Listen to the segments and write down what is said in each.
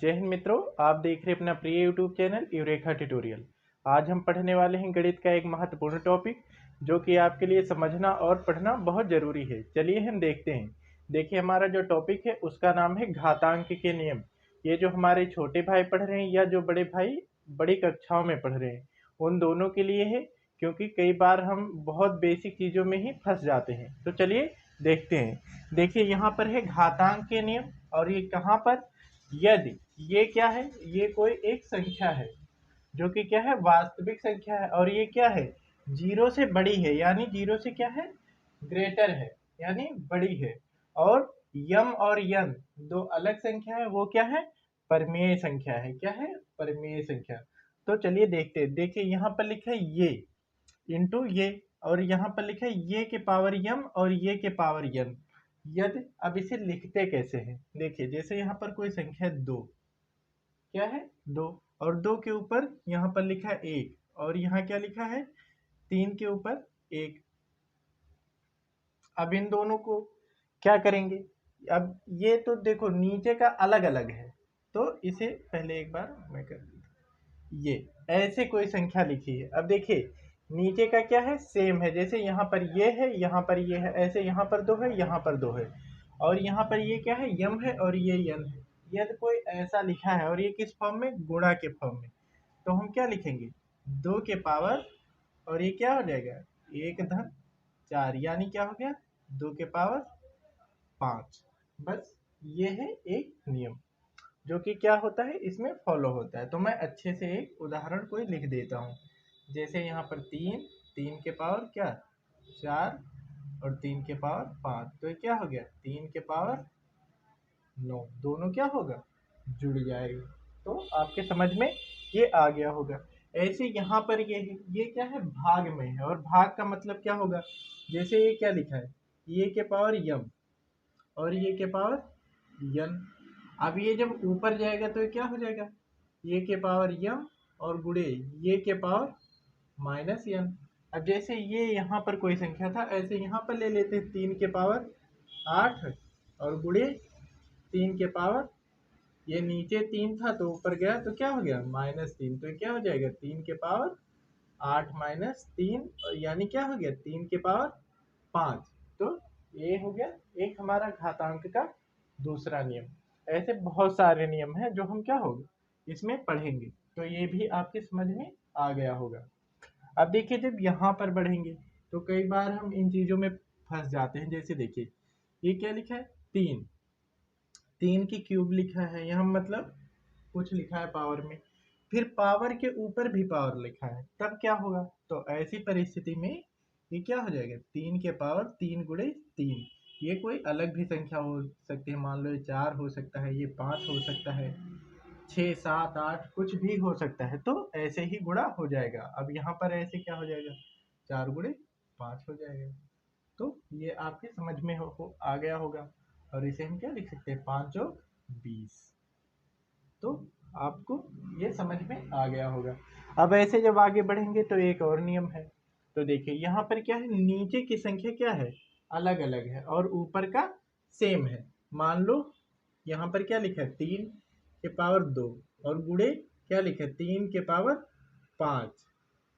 जय हिंद मित्रों, आप देख रहे हैं अपना प्रिय यूट्यूब चैनल यूरेका ट्यूटोरियल। आज हम पढ़ने वाले हैं गणित का एक महत्वपूर्ण टॉपिक जो कि आपके लिए समझना और पढ़ना बहुत ज़रूरी है। चलिए हम देखते हैं। देखिए, हमारा जो टॉपिक है उसका नाम है घातांक के नियम। ये जो हमारे छोटे भाई पढ़ रहे हैं या जो बड़े भाई बड़ी कक्षाओं में पढ़ रहे हैं, उन दोनों के लिए है, क्योंकि कई बार हम बहुत बेसिक चीज़ों में ही फंस जाते हैं। तो चलिए देखते हैं। देखिए, यहाँ पर है घातांक के नियम, और ये कहाँ पर, यदि ये क्या है, ये कोई एक संख्या है जो कि क्या है, वास्तविक संख्या है, और ये क्या है, जीरो से बड़ी है, यानी जीरो से क्या है, ग्रेटर है, यानी बड़ी है। और यम और यन दो अलग संख्या है, वो क्या है, परमेय संख्या है। क्या है, परमेय संख्या। तो चलिए देखते हैं। देखिए, यहाँ पर लिखा है ये इंटू ये, और यहाँ पर लिखा है ये के पावर यम और ये के पावर यन। यदि अब इसे लिखते कैसे हैं, देखिए, जैसे यहाँ पर कोई संख्या दो, क्या है, दो, और दो के ऊपर यहाँ पर लिखा है एक, और यहाँ क्या लिखा है, तीन के ऊपर एक। अब इन दोनों को क्या करेंगे, अब ये तो देखो नीचे का अलग अलग है, तो इसे पहले एक बार मैं कर दूँ। ये ऐसे कोई संख्या लिखी है। अब देखिए, नीचे का क्या है, सेम है, जैसे यहाँ पर ये है, यहाँ पर ये है, ऐसे यहाँ पर दो है, यहाँ पर दो है, और यहाँ पर ये क्या है, यम है, और ये यन है। यदि कोई ऐसा लिखा है और ये किस फॉर्म में, गुणा के फॉर्म में, तो हम क्या लिखेंगे, दो के पावर, और ये क्या हो जाएगा, एक धन चार, यानी क्या हो गया, दो के पावर पाँच। बस ये है एक नियम जो कि क्या होता है, इसमें फॉलो होता है। तो मैं अच्छे से एक उदाहरण कोई लिख देता हूँ। जैसे यहाँ पर तीन, तीन के पावर क्या, चार, और तीन के पावर पाँच, तो ये क्या हो गया, तीन के पावर नौ। दोनों क्या होगा, जुड़ जाएगा। तो आपके समझ में ये आ गया होगा। ऐसे यहाँ पर ये है, ये क्या है, भाग में है, और भाग का मतलब क्या होगा, जैसे ये क्या लिखा है, ये के पावर यम और ये के पावर यन। अब ये जब ऊपर जाएगा तो ये क्या हो जाएगा, ये के पावर यम और गुणे ये के पावर माइनस यन। अब जैसे ये यहाँ पर कोई संख्या था, ऐसे यहाँ पर ले लेते हैं, तीन के पावर आठ और गुणे तीन के पावर, ये नीचे तीन था तो ऊपर गया तो क्या हो गया, माइनस तीन। तो क्या हो जाएगा, तीन के पावर आठ माइनस तीन, यानी क्या हो गया, तीन के पावर पाँच। तो ये हो गया एक हमारा घातांक का दूसरा नियम। ऐसे बहुत सारे नियम हैं जो हम क्या होगा इसमें पढ़ेंगे। तो ये भी आपके समझ में आ गया होगा। अब देखिए, जब यहाँ पर बढ़ेंगे तो कई बार हम इन चीज़ों में फंस जाते हैं। जैसे देखिए, ये क्या लिखा है, तीन, तीन की क्यूब लिखा है यहाँ, मतलब कुछ लिखा है पावर में, फिर पावर के ऊपर भी पावर लिखा है, तब क्या होगा, तो ऐसी परिस्थिति में ये क्या हो जाएगा, तीन के पावर तीन गुणे तीन। ये कोई अलग भी संख्या हो सकती है, मान लो ये चार हो सकता है, ये पाँच हो सकता है, छः सात आठ कुछ भी हो सकता है। तो ऐसे ही गुणा हो जाएगा। अब यहाँ पर ऐसे क्या हो जाएगा, चार गुणे पाँच हो जाएगा। तो ये आपके समझ में आ गया होगा। और इसे हम क्या लिख सकते हैं, पाँच चौक 20। तो आपको ये समझ में आ गया होगा। अब ऐसे जब आगे बढ़ेंगे तो एक और नियम है। तो देखिए, यहाँ पर क्या है, नीचे की संख्या क्या है, अलग अलग है, और ऊपर का सेम है। मान लो यहाँ पर क्या लिखा है, तीन के पावर दो, और गुणे क्या लिखा है, तीन के पावर पाँच,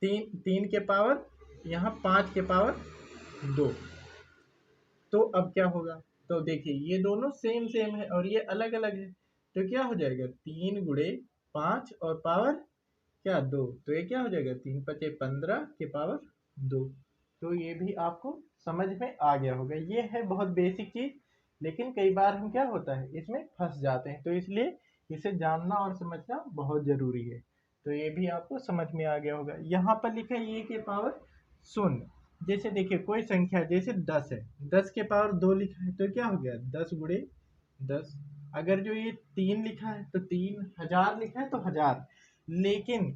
तीन, तीन के पावर यहाँ पाँच के पावर दो। तो अब क्या होगा, तो देखिए ये दोनों सेम सेम है और ये अलग अलग है, तो क्या हो जाएगा, तीन गुणे पाँच और पावर क्या, दो। तो ये क्या हो जाएगा, तीन पचे 15 के पावर दो। तो ये भी आपको समझ में आ गया होगा। ये है बहुत बेसिक चीज, लेकिन कई बार हम क्या होता है इसमें फंस जाते हैं, तो इसलिए इसे जानना और समझना बहुत जरूरी है। तो ये भी आपको समझ में आ गया होगा। यहाँ पर लिखा है ये के पावर शून्य। जैसे देखिए, कोई संख्या जैसे 10 है, 10 के पावर दो लिखा है, तो क्या हो गया, 10 गुणे 10। अगर जो ये तीन लिखा है तो तीन, हजार लिखा है तो हजार। लेकिन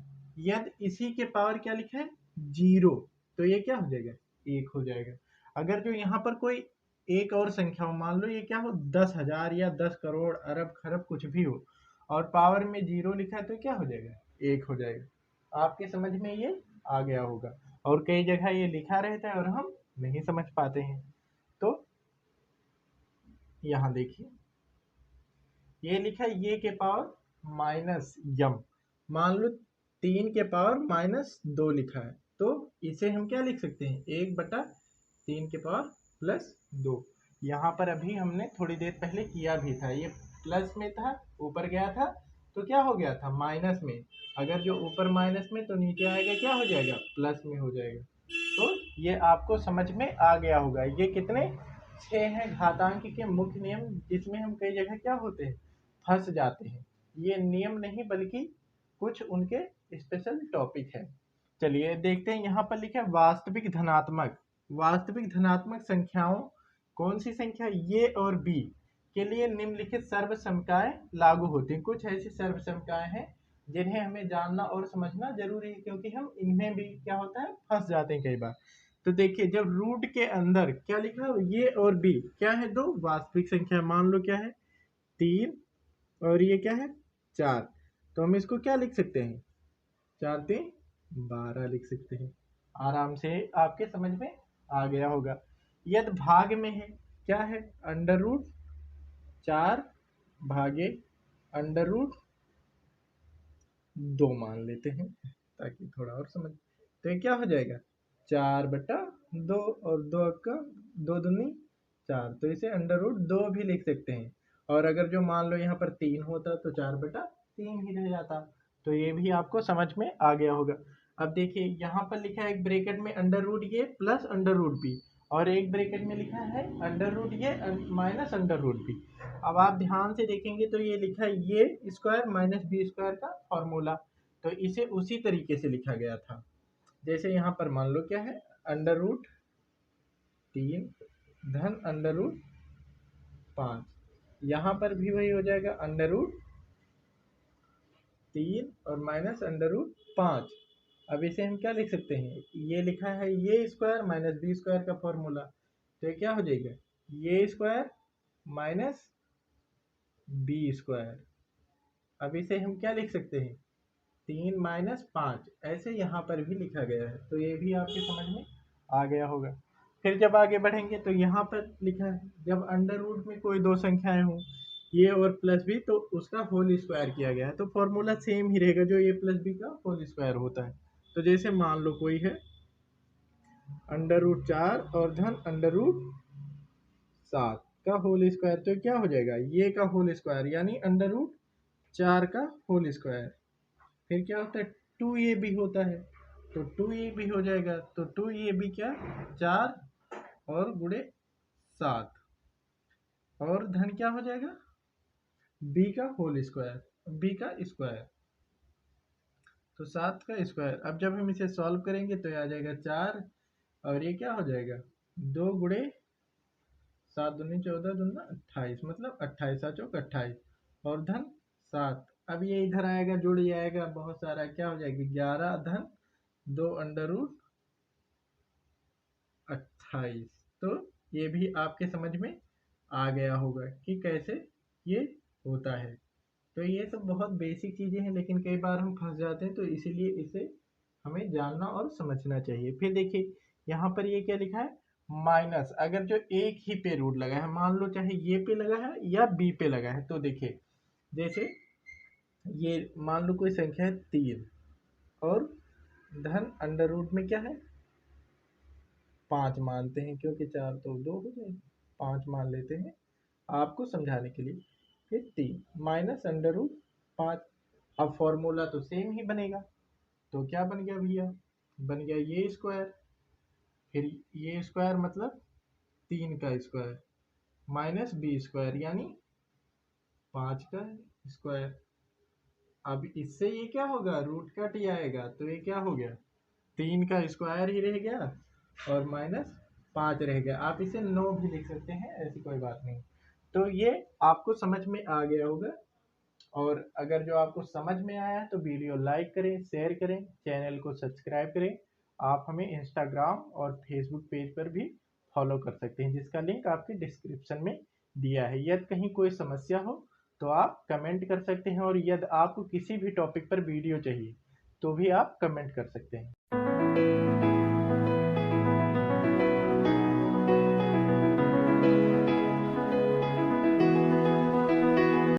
यदि इसी के पावर क्या लिखा है, जीरो, तो ये क्या हो जाएगा, एक हो जाएगा। अगर जो यहाँ पर कोई एक और संख्या हो, मान लो ये क्या हो, 10,000 या 10 करोड़ अरब खरब कुछ भी हो, और पावर में जीरो लिखा है, तो क्या हो जाएगा, एक हो जाएगा। आपके समझ में ये आ गया होगा। और कई जगह ये लिखा रहता है और हम नहीं समझ पाते हैं। तो यहाँ देखिए, ये लिखा है ये के पावर माइनस यम। मान लो 3 के पावर -2 लिखा है, तो इसे हम क्या लिख सकते हैं, 1/3 के पावर +2। यहाँ पर अभी हमने थोड़ी देर पहले किया भी था, ये प्लस में था, ऊपर गया था तो क्या हो गया था, माइनस में। अगर जो ऊपर माइनस में तो नीचे आएगा क्या हो जाएगा, प्लस में हो जाएगा। तो ये आपको समझ में आ गया होगा। ये कितने 6 हैं घातांक के मुख्य नियम, जिसमें हम कई जगह क्या होते हैं, फंस जाते हैं। ये नियम नहीं बल्कि कुछ उनके स्पेशल टॉपिक है। चलिए देखते हैं, यहाँ पर लिखा है वास्तविक धनात्मक। वास्तविक धनात्मक संख्याओं, कौन सी संख्या, ये और बी के लिए निम्नलिखित सर्वसमकाएं लागू होती हैं। कुछ ऐसी सर्वसमकाएं हैं जिन्हें हमें जानना और समझना जरूरी है, क्योंकि हम इनमें भी क्या होता है, फंस जाते हैं कई बार। तो देखिए, जब रूट के अंदर क्या लिखा है, ये और बी क्या है, दो वास्तविक संख्या। मान लो क्या है, 3 और ये क्या है, 4। तो हम इसको क्या लिख सकते हैं, 4×3 12 लिख सकते हैं। आराम से आपके समझ में आ गया होगा। यदि भाग में है, क्या है, √4 भागे √2 मान लेते हैं, ताकि थोड़ा और समझ। तो ये क्या हो जाएगा, 4/2 और 2 का 2 दूनी 4, तो इसे √2 भी लिख सकते हैं। और अगर जो मान लो यहाँ पर 3 होता तो 4/3 ही रह जाता। तो ये भी आपको समझ में आ गया होगा। अब देखिए, यहाँ पर लिखा है एक ब्रैकेट में √ ये प्लस √b, और एक ब्रैकेट में लिखा है √ ये माइनस √b। अब आप ध्यान से देखेंगे तो ये लिखा है ये स्क्वायर माइनस बी स्क्वायर का फॉर्मूला, तो इसे उसी तरीके से लिखा गया था। जैसे यहाँ पर मान लो क्या है, √3 धन √5, यहाँ पर भी वही हो जाएगा, √3 और माइनस √5। अब इसे हम क्या लिख सकते हैं, ये लिखा है ये स्क्वायर माइनस बी स्क्वायर का फॉर्मूला, तो ये क्या हो जाएगा, ये स्क्वायर माइनस बी स्क्वायर। अब इसे हम क्या लिख सकते हैं, 3 - 5, ऐसे यहाँ पर भी लिखा गया है। तो ये भी आपके समझ में आ गया होगा। फिर जब आगे बढ़ेंगे तो यहाँ पर लिखा है जब √ में कोई दो संख्याएं हों, ये और प्लस बी, तो उसका होल स्क्वायर किया गया है। तो फॉर्मूला सेम ही रहेगा जो ए प्लस बी का होल स्क्वायर होता है। तो जैसे मान लो कोई है √4 और धन √7 का होल स्क्वायर, तो क्या हो जाएगा, ये का होल स्क्वायर यानी √4 का होल स्क्वायर। फिर क्या होता है, 2ab होता है, तो 2ab हो जाएगा। तो 2ab क्या, 4 और गुणे 7, और धन क्या हो जाएगा, b का होल स्क्वायर, b का स्क्वायर, तो 7 का स्क्वायर। अब जब हम इसे सॉल्व करेंगे तो ये आ जाएगा 4, और ये क्या हो जाएगा, 2 गुणे 7 दूनी 14 दूना 28, मतलब 28×7=28, और धन 7। अब ये इधर आएगा, जुड़ जाएगा बहुत सारा, क्या हो जाएगी, 11 धन 2√28। तो ये भी आपके समझ में आ गया होगा कि कैसे ये होता है। तो ये सब बहुत बेसिक चीज़ें हैं, लेकिन कई बार हम फंस जाते हैं, तो इसीलिए इसे हमें जानना और समझना चाहिए। फिर देखिए, यहाँ पर ये क्या लिखा है, माइनस। अगर जो एक ही पे रूट लगा है, मान लो चाहे ये पे लगा है या बी पे लगा है, तो देखिए जैसे ये मान लो कोई संख्या है 3 और धन √ में क्या है, 5 मानते हैं, क्योंकि 4 तो 2 हो जाएगी, 5 मान लेते हैं आपको समझाने के लिए। फिर 3 माइनस √5। अब फॉर्मूला तो सेम ही बनेगा, तो क्या बन गया भैया, बन गया ये स्क्वायर, फिर ये स्क्वायर मतलब 3 का स्क्वायर माइनस बी स्क्वायर यानी 5 का स्क्वायर। अब इससे ये क्या होगा, रूट कट जाएगा, तो ये क्या हो गया, 3 का स्क्वायर ही रह गया और माइनस 5 रह गया। आप इसे 9 भी लिख सकते हैं, ऐसी कोई बात नहीं। तो ये आपको समझ में आ गया होगा। और अगर जो आपको समझ में आया तो वीडियो लाइक करें, शेयर करें, चैनल को सब्सक्राइब करें। आप हमें इंस्टाग्राम और फेसबुक पेज पर भी फॉलो कर सकते हैं, जिसका लिंक आपके डिस्क्रिप्शन में दिया है। यदि कहीं कोई समस्या हो तो आप कमेंट कर सकते हैं, और यदि आपको किसी भी टॉपिक पर वीडियो चाहिए तो भी आप कमेंट कर सकते हैं।